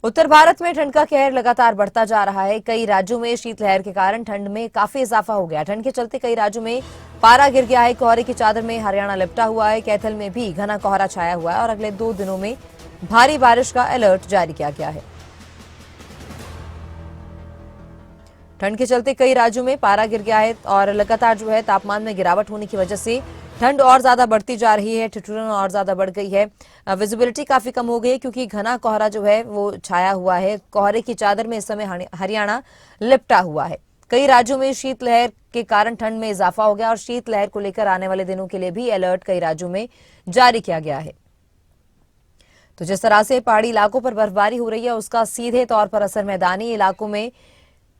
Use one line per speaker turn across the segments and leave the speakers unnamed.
उत्तर भारत में ठंड का कहर लगातार बढ़ता जा रहा है। कई राज्यों में शीतलहर के कारण ठंड में काफी इजाफा हो गया। ठंड के चलते कई राज्यों में पारा गिर गया है। कोहरे की चादर में हरियाणा लिपटा हुआ है। कैथल में भी घना कोहरा छाया हुआ है और अगले 2 दिनों में भारी बारिश का अलर्ट जारी किया गया है। ठंड के चलते कई राज्यों में पारा गिर गया है और लगातार तापमान में गिरावट होने की वजह से ठंड और ज्यादा बढ़ती जा रही है। ठिठुरन और ज्यादा बढ़ गई है। विजिबिलिटी काफी कम हो गई है क्योंकि घना कोहरा वो छाया हुआ है। कोहरे की चादर में इस समय हरियाणा लिपटा हुआ है। कई राज्यों में शीतलहर के कारण ठंड में इजाफा हो गया और शीतलहर को लेकर आने वाले दिनों के लिए भी अलर्ट कई राज्यों में जारी किया गया है। तो जिस तरह से पहाड़ी इलाकों पर बर्फबारी हो रही है उसका सीधे तौर पर असर मैदानी इलाकों में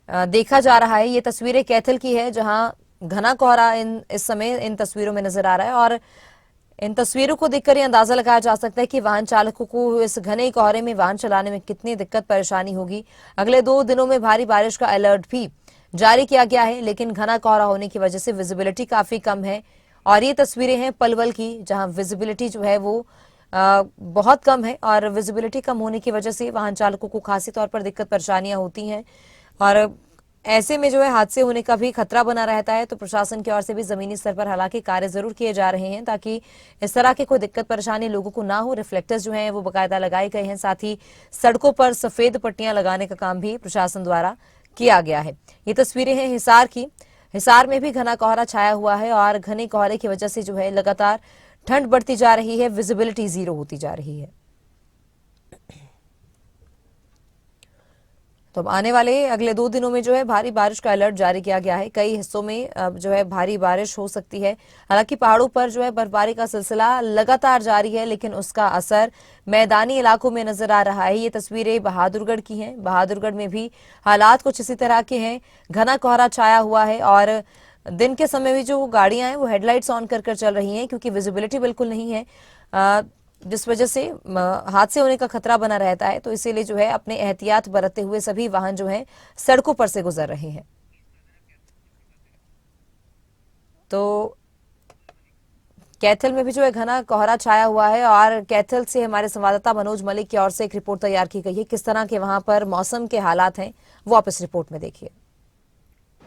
देखा जा रहा है। ये तस्वीरें कैथल की है जहां घना कोहरा इस समय इन तस्वीरों में नजर आ रहा है और इन तस्वीरों को देखकर यह अंदाजा लगाया जा सकता है कि वाहन चालकों को इस घने कोहरे में वाहन चलाने में कितनी दिक्कत परेशानी होगी। अगले 2 दिनों में भारी बारिश का अलर्ट भी जारी किया गया है, लेकिन घना कोहरा होने की वजह से विजिबिलिटी काफी कम है। और ये तस्वीरें हैं पलवल की जहां विजिबिलिटी वो बहुत कम है और विजिबिलिटी कम होने की वजह से वाहन चालकों को खासी तौर पर दिक्कत परेशानियां होती हैं और ऐसे में हादसे होने का भी खतरा बना रहता है। तो प्रशासन की ओर से भी जमीनी स्तर पर हालांकि कार्य जरूर किए जा रहे हैं ताकि इस तरह की कोई दिक्कत परेशानी लोगों को ना हो। रिफ्लेक्टर्स हैं वो बाकायदा लगाए गए हैं। साथ ही सड़कों पर सफेद पट्टियां लगाने का काम भी प्रशासन द्वारा किया गया है। ये तस्वीरें हैं हिसार की। हिसार में भी घना कोहरा छाया हुआ है और घने कोहरे की वजह से लगातार ठंड बढ़ती जा रही है। विजिबिलिटी 0 होती जा रही है। तो अब आने वाले अगले 2 दिनों में भारी बारिश का अलर्ट जारी किया गया है। कई हिस्सों में अब भारी बारिश हो सकती है। हालांकि पहाड़ों पर बर्फबारी का सिलसिला लगातार जारी है, लेकिन उसका असर मैदानी इलाकों में नजर आ रहा है। ये तस्वीरें बहादुरगढ़ की हैं। बहादुरगढ़ में भी हालात कुछ इसी तरह के हैं। घना कोहरा छाया हुआ है और दिन के समय भी जो गाड़ियां हैं वो हेडलाइट्स ऑन कर चल रही हैं क्योंकि विजिबिलिटी बिल्कुल नहीं है, जिस वजह से हादसे होने का खतरा बना रहता है। तो इसीलिए अपने एहतियात बरतते हुए सभी वाहन सड़कों पर से गुजर रहे हैं। तो कैथल में भी घना कोहरा छाया हुआ है और कैथल से हमारे संवाददाता मनोज मलिक की ओर से एक रिपोर्ट तैयार की गई है। किस तरह के वहां पर मौसम के हालात हैं वो आप इस रिपोर्ट में देखिए।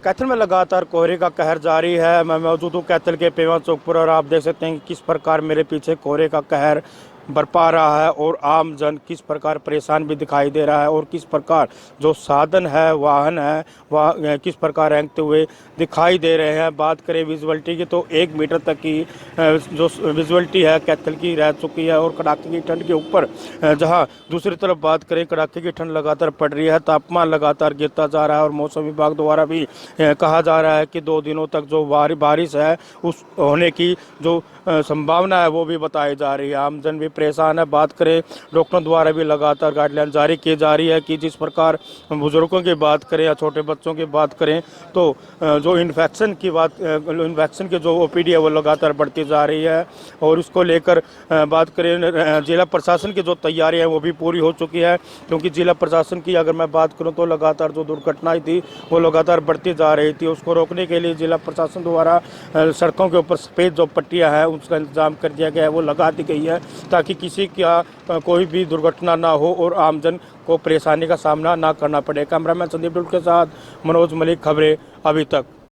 कैथल में लगातार कोहरे का कहर जारी है। मैं मौजूद हूँ कैथल के पेवा चौक पर और आप देख सकते हैं किस प्रकार मेरे पीछे कोहरे का कहर बरपा रहा है और आम जन किस प्रकार परेशान भी दिखाई दे रहा है और किस प्रकार जो साधन है, वाहन है, वह किस प्रकार रेंगते हुए दिखाई दे रहे हैं। बात करें विजुअलिटी की तो 1 मीटर तक की जो विजुअलिटी है कैथल की रह चुकी है और कड़ाके की ठंड के ऊपर जहां दूसरी तरफ बात करें कड़ाके की ठंड लगातार पड़ रही है, तापमान लगातार गिरता जा रहा है और मौसम विभाग द्वारा भी कहा जा रहा है कि 2 दिनों तक जो बारिश है उस होने की जो संभावना है वो भी बताई जा रही है। आमजन भी परेशान है। बात करें डॉक्टरों द्वारा भी लगातार गाइडलाइन जारी की जा रही है कि जिस प्रकार बुजुर्गों की बात करें या छोटे बच्चों की बात करें तो जो इन्फेक्शन की जो ओपीडी है वो लगातार बढ़ती जा रही है और उसको लेकर बात करें जिला प्रशासन की जो तैयारी है वो भी पूरी हो चुकी है क्योंकि जिला प्रशासन की अगर मैं बात करूँ तो लगातार जो दुर्घटनाएं थी वो लगातार बढ़ती जा रही थी। उसको रोकने के लिए जिला प्रशासन द्वारा सड़कों के ऊपर सफ़ेद जो पट्टियाँ हैं उसका इंतजाम कर दिया गया है, वो लगा दी गई है ताकि किसी का कोई भी दुर्घटना ना हो और आमजन को परेशानी का सामना ना करना पड़े। कैमरामैन संदीप डुल के साथ मनोज मलिक, खबरें अभी तक।